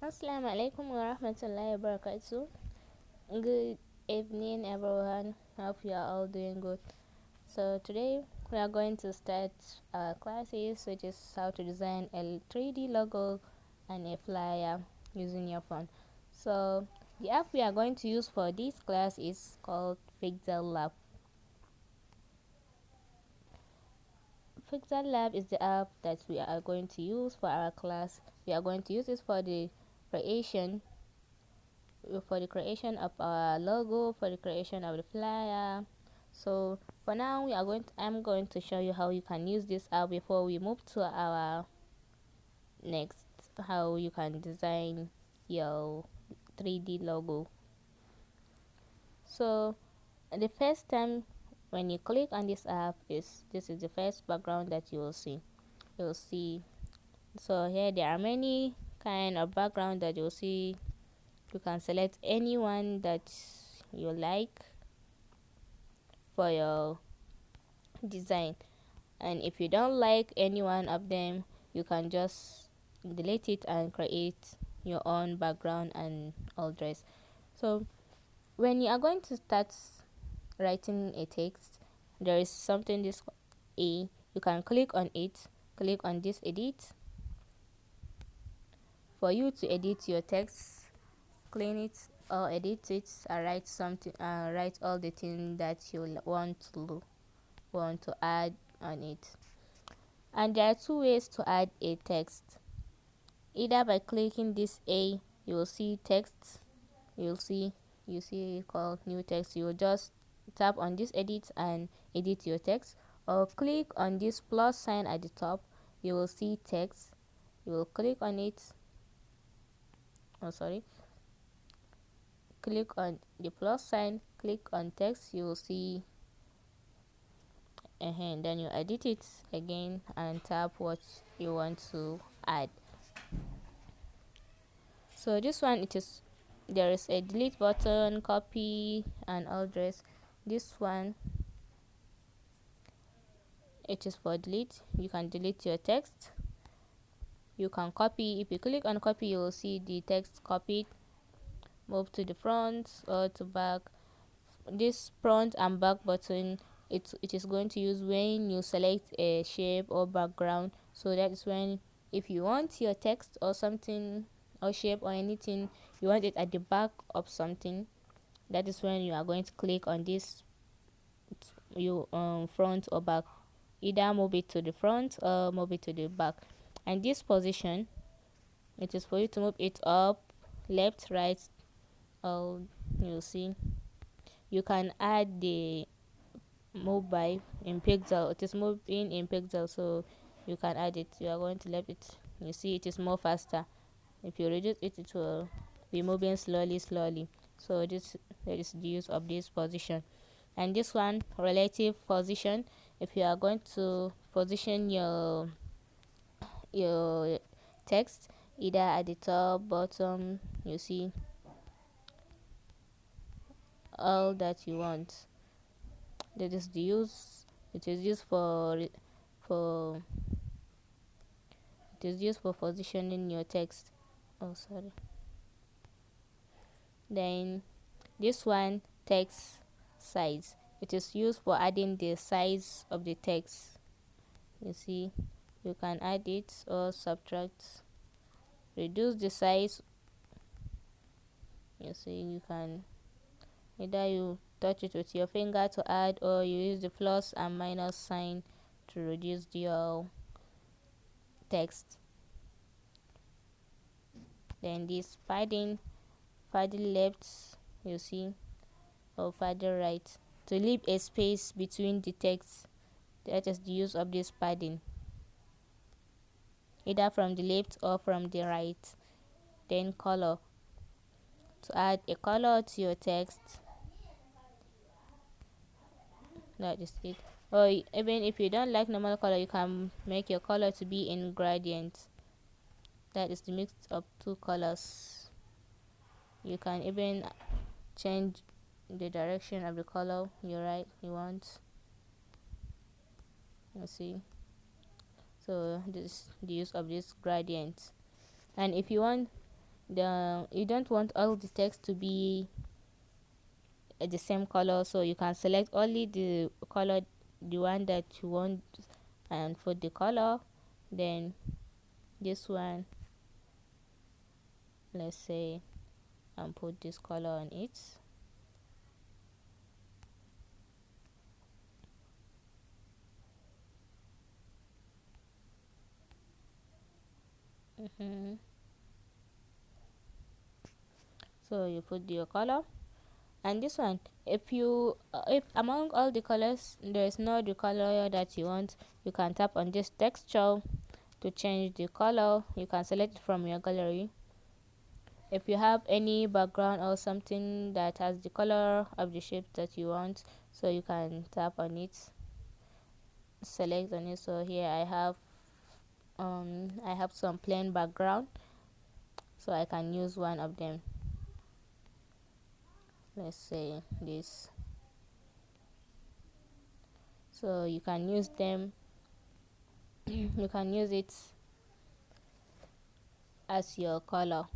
Assalamu alaikum wa rahmatullahi wa barakatuh. Good evening, everyone. Hope you are all doing good. So today we are going to start our classes, which is how to design a 3D logo and a flyer using your phone. So the app we are going to use for this class is called pixelLab. pixelLab is the app that we are going to use for our class. We are going to use it creation for the creation of our logo, for the creation of the flyer. So for now I'm going to show you how you can use this app before we move to our next, how you can design your 3D logo. So the first time when you click on this app, this is the first background that you'll see. So here there are many kind of background that you'll see. You can select anyone that you like for your design, and if you don't like any one of them, you can just delete it and create your own background and all the rest. So when you are going to start writing a text, there is something this a you can click on it, click on this edit for you to edit your text, clean it or edit it, and write something, write all the things that you want to add on it. And there are two ways to add a text. Either by clicking this A, you will see text. You see called new text. You will just tap on this edit and edit your text, or click on this plus sign at the top. You will see text. You will click on it. Click on the plus sign. Click on text. You will see, and then you edit it again and tap what you want to add. So this one, there is a delete button, copy and all this. This one, it is for delete. You can delete your text. You can copy. If you click on copy, you will see the text copied. Move to the front or to back. This front and back button, it is going to use when you select a shape or background. So that is when, if you want your text or something or shape or anything, you want it at the back of something, that is when you are going to click on this, you front or back. Either move it to the front or move it to the back. And this position, it is for you to move it up, left, right, or you'll see. You can add the move by in pixel. It is moving in pixel, so you can add it. You are going to let it, you see it is more faster. If you reduce it, it will be moving slowly. So that is the use of this position. And this one, relative position, if you are going to position your text either at the top, bottom, you see, all that you want. That is the use. It is used for it is used for positioning your text. Oh, sorry. Then this one, text size, it is used for adding the size of the text. You see, you can add it or subtract, reduce the size. You see, you can either you touch it with your finger to add, or you use the plus and minus sign to reduce your text. Then this padding left, you see, or padding right, to leave a space between the text. That is the use of this padding, either from the left or from the right. Then color, to add a color to your text. That is it. Or even if you don't like normal color, you can make your color to be in gradient. That is the mix of two colors. You can even change the direction of the color you want. You see, so this is the use of this gradient. And if you want you don't want all the text to be the same color, so you can select only the color, the one that you want, and for the color, then this one, let's say, and put this color on it. So you put your color, and this one, if among all the colors there is not the color that you want, you can tap on this texture to change the color. You can select it from your gallery. If you have any background or something that has the color of the shape that you want, so you can tap on it, select on it. So here I have some plain background, so I can use one of them. Let's say this. So you can use them. You can use it as your color.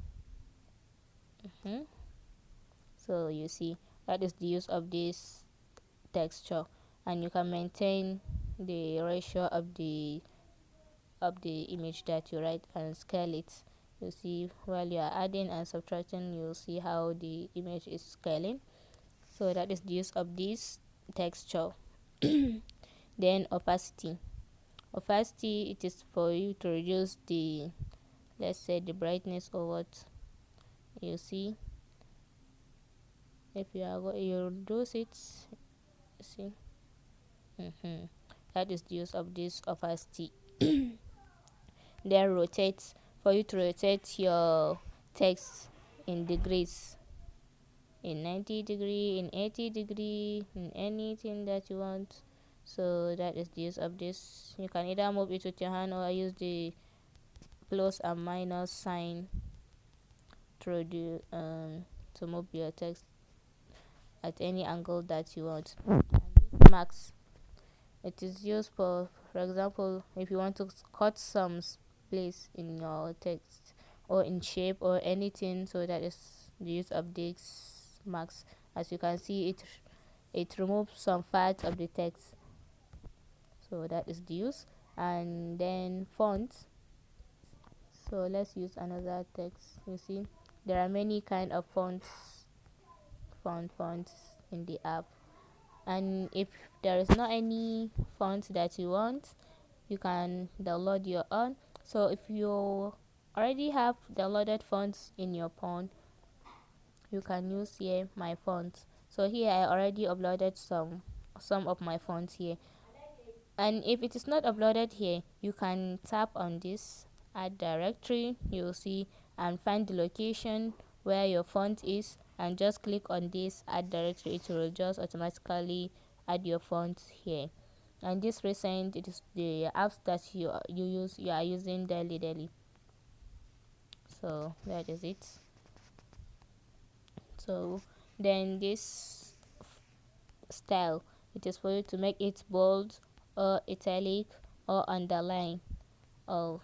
So you see, that is the use of this texture, and you can maintain the ratio of the image that you write and scale it. You see, while you are adding and subtracting, you'll see how the image is scaling. So that is the use of this texture. Then opacity. Opacity, it is for you to reduce the, let's say, the brightness or what. You see, if you are you reduce it, you see. That is the use of this opacity. Then rotate, for you to rotate your text in degrees, in 90 degree, in 80 degree, in anything that you want. So that is the use of this. You can either move it with your hand or use the plus and minus sign to move your text at any angle that you want. And this marks, it is used for example, if you want to cut some place in your text or in shape or anything. So that is the use of this marks. As you can see, it removes some parts of the text. So that is the use. And then font. So let's use another text. You see, there are many kind of fonts in the app, and if there is not any font that you want, you can download your own. So if you already have downloaded fonts in your phone, you can use here my fonts. So here I already uploaded some of my fonts here, and if it is not uploaded here, you can tap on this add directory, you'll see, and find the location where your font is, and just click on this add directory. It will just automatically add your font here. And this recent, it is the apps that you are using daily. So that is it. So then this style, it is for you to make it bold or italic or underline. Oh,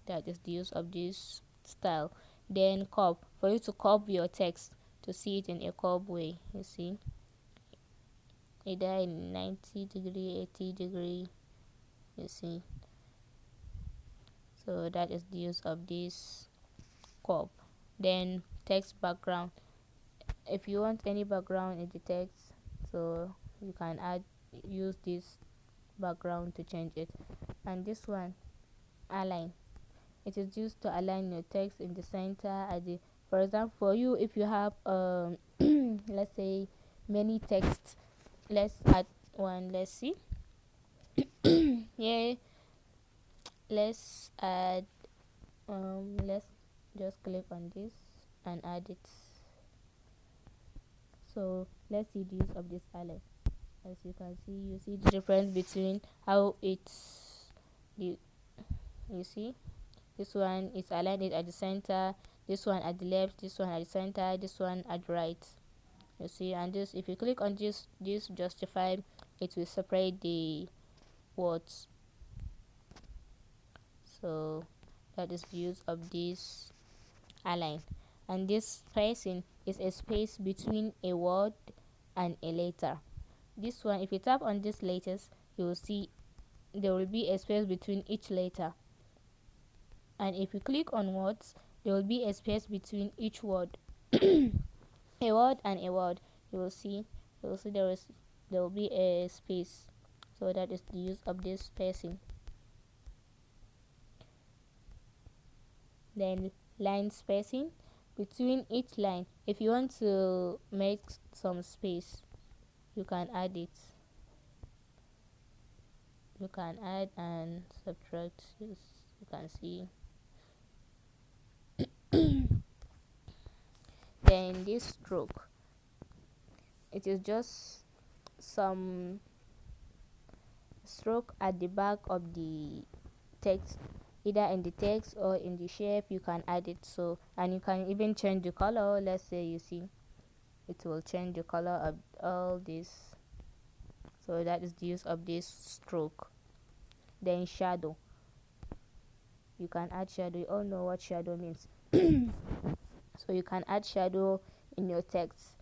that is the use of this style. Then curve, for you to curve your text to see it in a curve way. You see, either in 90 degree, 80 degree. You see, so that is the use of this curve. Then text background, if you want any background in the text, so you can use this background to change it. And this one, align, it is used to align your text in the center at the, for example, for you, if you have let's say many texts, let's add one. Let's see. Yeah, let's add let's just click on this and add it. So let's see the use of this align. As you can see, you see the difference between how it's the, you see, this one is aligned it at the center, this one at the left, this one at the center, this one at the right. You see, and this, if you click on this justify, it will separate the words. So that is the use of this align. And this spacing is a space between a word and a letter. This one, if you tap on these letters, you will see there will be a space between each letter. And if you click on words, there will be a space between each word. A word and a word, you will see there will be a space. So that is the use of this spacing. Then line spacing between each line. If you want to make some space, you can add it. You can add and subtract. You can see. Then this stroke, it is just some stroke at the back of the text, either in the text or in the shape. You can add it. So, and you can even change the color. Let's say, you see, it will change the color of all this. So that is the use of this stroke. Then shadow, you can add shadow. You all know what shadow means. So you can add shadow in your text,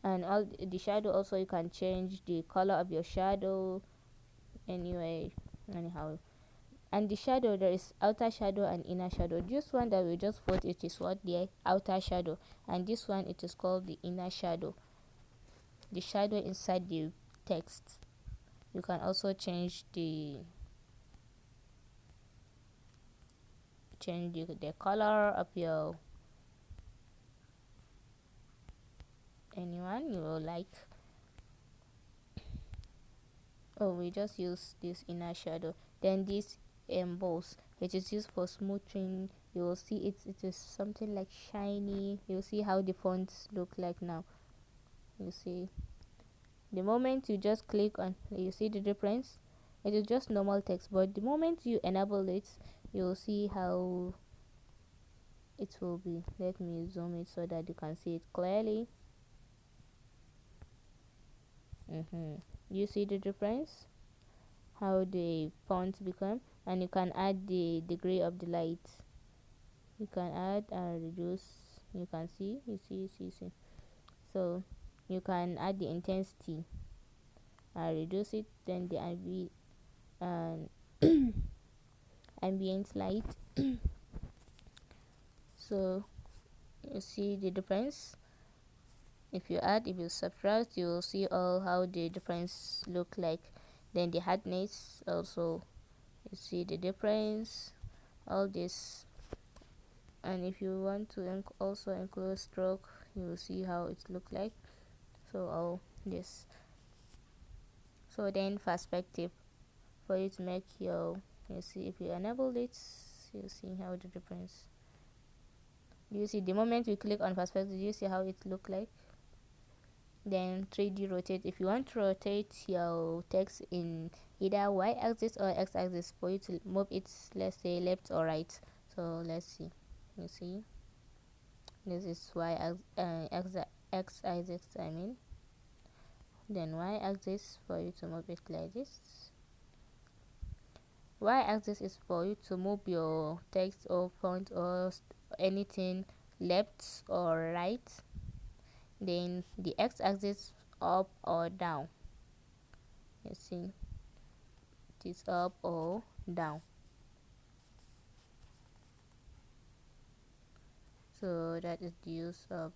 and all the shadow also, you can change the color of your shadow anyhow. And the shadow, there is outer shadow and inner shadow. This one that we just put, it is what, the outer shadow, and this one, it is called the inner shadow, the shadow inside the text. You can also change the color of your anyone you will like. Oh, we just use this inner shadow. Then this emboss, it is used for smoothing. You will see it is something like shiny. You'll see how the fonts look like now. You see, the moment you just click on, you see the difference. It is just normal text, but the moment you enable it, you'll see how it will be. Let me zoom it so that you can see it clearly. You see the difference, how the fonts become. And you can add the degree of the light. You can add and reduce. You can see, you see. So you can add the intensity and reduce it. Then the ambient light. So you see the difference. If you add, if you subtract, you will see all how the difference look like. Then the hardness also, you see the difference, all this. And if you want to also include stroke, you will see how it look like. So all this. So then perspective, for you to make your, you see, if you enable it, you see how the difference. You see the moment we click on perspective, you see how it look like. Then 3D rotate, if you want to rotate your text in either y-axis or x-axis, for you to move it, let's say left or right. So let's see, you see, this is x-axis, I mean. Then y-axis, for you to move it like this. Y-axis is for you to move your text or font or anything left or right. Then the x-axis, up or down. You see, it is up or down. So that is the use of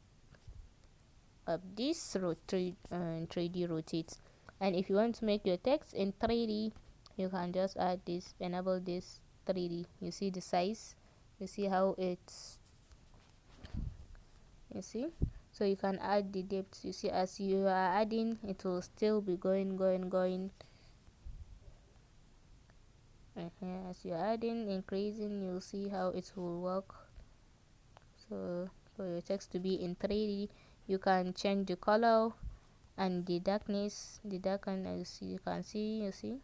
this 3D rotate. And if you want to make your text in 3D, you can just add this, enable this 3D. You see the size, you see how it's, you see. So you can add the depth. You see, as you are adding, it will still be going. As you are adding, increasing, you'll see how it will work. So for your text to be in 3D, you can change the color and the darkness, you can see, you see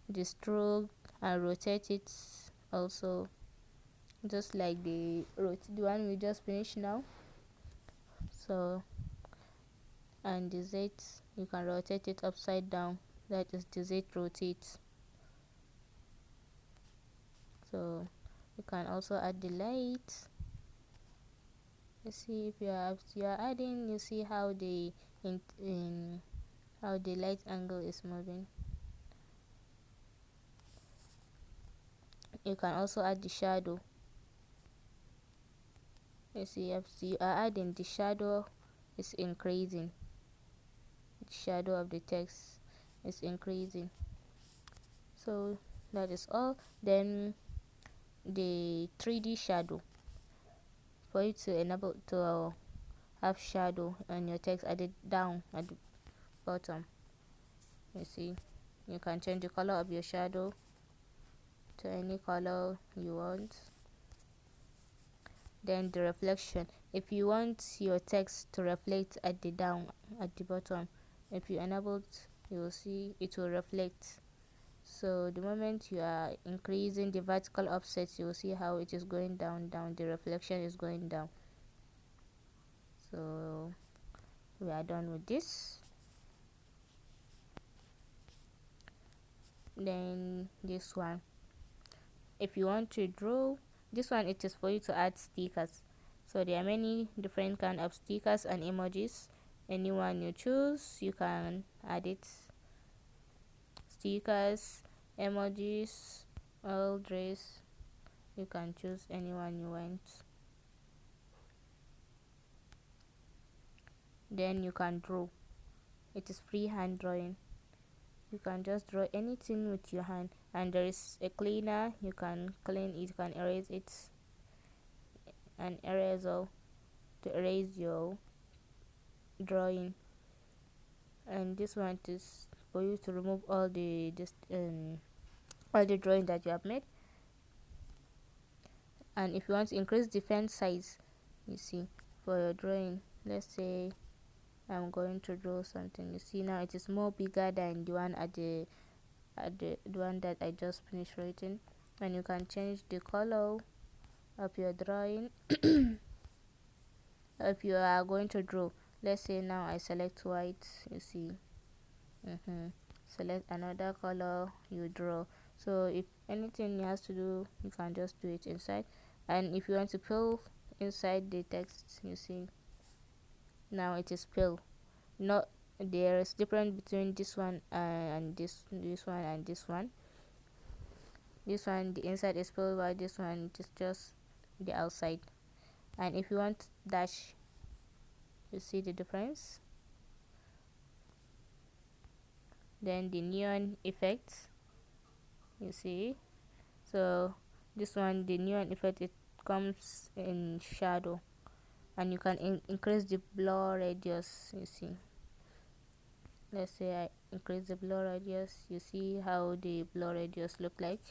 the stroke, and rotate it also, just like the one we just finished now. So, and the Z, you can rotate it upside down. That is the Z rotate. So You can also add the light. You see, if you are adding, you see how in how the light angle is moving. You can also add the shadow. You see, if you are adding, the shadow is increasing. The shadow of the text is increasing. So that is all. Then the 3D shadow, for you to enable to have shadow on your text added down at the bottom. You see, you can change the color of your shadow to any color you want. Then the reflection, if you want your text to reflect at the down at the bottom, if you enable it, you will see it will reflect. So the moment you are increasing the vertical offset, you will see how it is going down, the reflection is going down. So we are done with this. Then this one, if you want to draw, this one it is for you to add stickers. So there are many different kind of stickers and emojis. Anyone you choose, you can add it. Stickers, emojis, all dress, you can choose anyone you want. Then you can draw. It is freehand drawing. You can just draw anything with your hand, and there is a cleaner. You can clean it, you can erase it, an eraser to erase your drawing. And this one is for you to remove all the drawing that you have made. And if you want to increase the font size, you see, for your drawing, let's say I'm going to draw something, you see now it is more bigger than the one at the one that I just finished writing. And you can change the color of your drawing. If you are going to draw, let's say now I select white, you see, select another color, you draw. So if anything you have to do, you can just do it inside. And if you want to fill inside the text, you see now it is fill. Not there is difference between this one and this one and this one. This one the inside is filled, while this one is just the outside. And if you want dash, you see the difference. Then the neon effect, you see. So this one, the neon effect, it comes in shadow, and you can increase the blur radius, you see. Let's say I increase the blur radius, you see how the blur radius look like.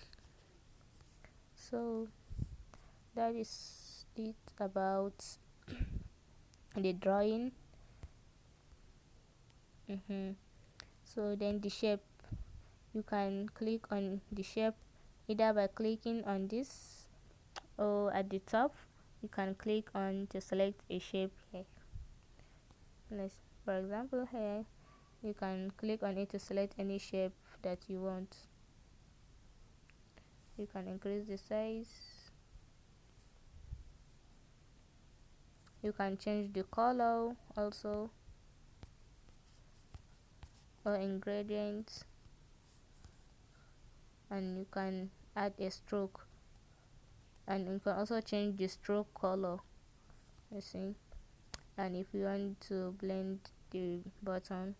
So that is it about the drawing. So then the shape, you can click on the shape either by clicking on this, or at the top you can click on to select a shape here. Let's, for example, here you can click on it to select any shape that you want. You can increase the size, you can change the color also, or ingredients, and you can add a stroke, and you can also change the stroke color, you see. And if you want to blend the button,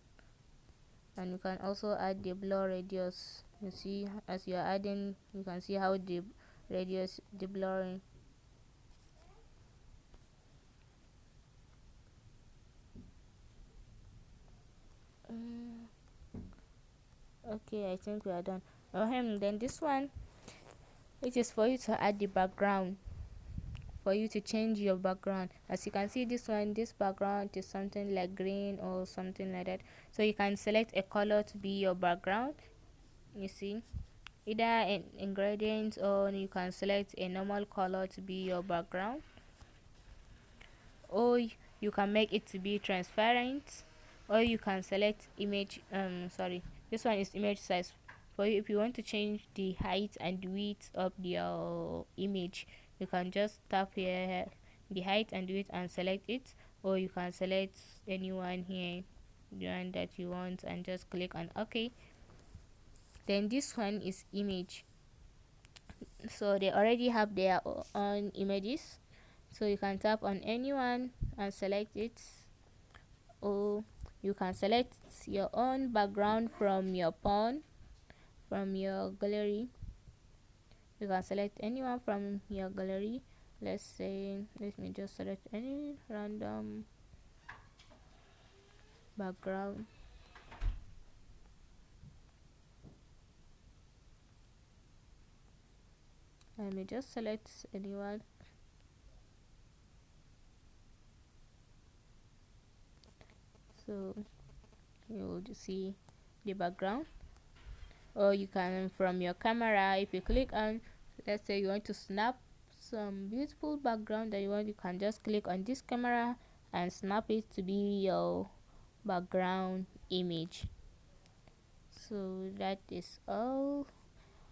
and you can also add the blur radius, you see, as you are adding, you can see how the radius, the blurring. Okay, I think we are done. Then this one, it is for you to add the background, for you to change your background. As you can see, this background is something like green or something like that. So you can select a color to be your background, you see, either an ingredient, or you can select a normal color to be your background, or you can make it to be transparent, or you can select image, sorry, this one is image size for you. If you want to change the height and width of your image, you can just tap here the height and width and select it, or you can select anyone here, the one that you want, and just click on OK. Then this one is image, so they already have their own images, so you can tap on anyone and select it, or you can select your own background from your phone, from your gallery. You can select anyone from your gallery. Let's say, let me just select any random background. Let me just select anyone. So you will see the background, or you can from your camera, if you click on, let's say you want to snap some beautiful background that you want, you can just click on this camera and snap it to be your background image. So that is all.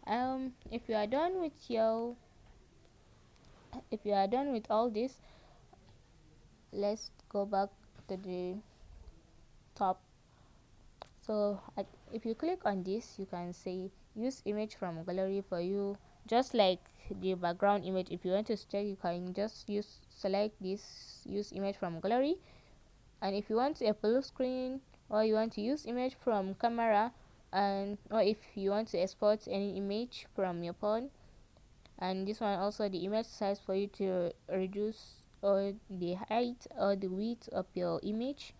If you are done with all this, let's go back to the top. So if you click on this, you can say use image from gallery for you, just like the background image. If you want to check, you can just select this, use image from gallery. And if you want a full screen, or you want to use image from camera, and or if you want to export any image from your phone, and this one also the image size for you to reduce, or the height or the width of your image,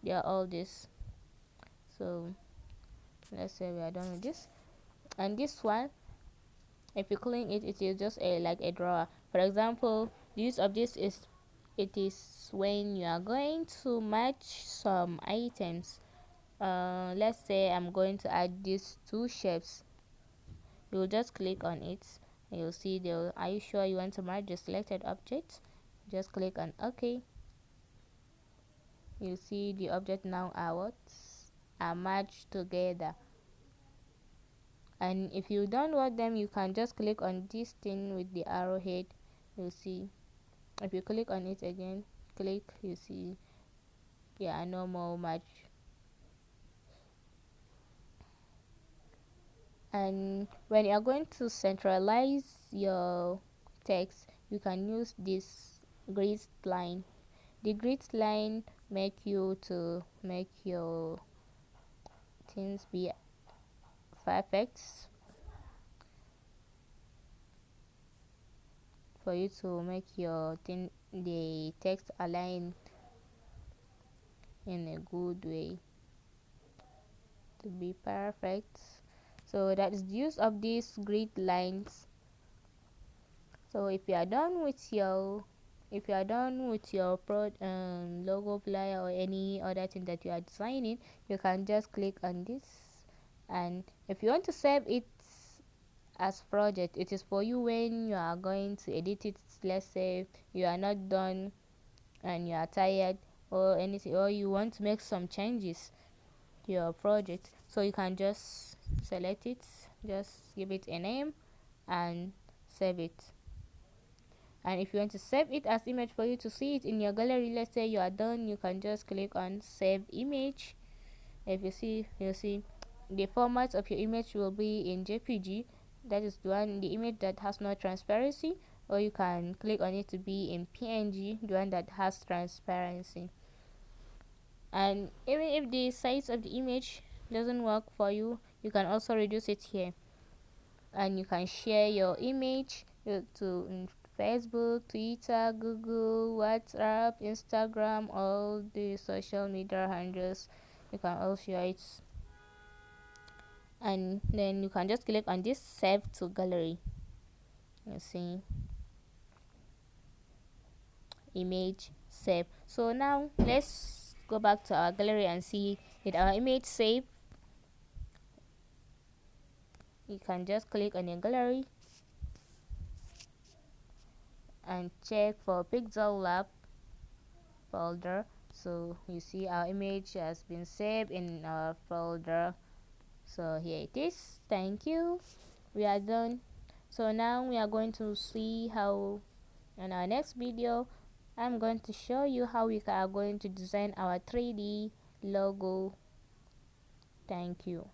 they are all this. So let's say we are done with this. And this one, if you clean it, it is just like a drawer. For example, the use of this is, it is when you are going to match some items. Let's say I'm going to add these two shapes. You'll just click on it, and you'll see the, are you sure you want to merge the selected object? Just click on OK. You see the object now are merged together. And if you don't want them, you can just click on this thing with the arrowhead. You'll see, if you click on it again, click, you see, yeah, no more merge. And when you are going to centralize your text, you can use this grid line. The grid line make you to make your things be perfect, for you to make your thing, the text align in a good way to be perfect. So that is the use of these grid lines. So if you are done with your logo flyer or any other thing that you are designing, you can just click on this. And if you want to save it as project, it is for you when you are going to edit it. Let's say you are not done and you are tired or anything, or you want to make some changes to your project, so you can just select it, just give it a name and save it. And if you want to save it as image for you to see it in your gallery, let's say you are done, you can just click on save image. If you see, you'll see the format of your image will be in JPG, that is the one, the image that has no transparency, or you can click on it to be in PNG, the one that has transparency. And even if the size of the image doesn't work for you, you can also reduce it here, and you can share your image to Facebook, Twitter, Google, WhatsApp, Instagram, all the social media handles. You can all share it, and then you can just click on this save to gallery. You see, image save. So now let's go back to our gallery and see if our image save. You can just click on your gallery and check for pixelLab folder. So you see our image has been saved in our folder. So here it is. Thank you. We are done. So now we are going to see how in our next video I'm going to show you how we are going to design our 3D logo. Thank you.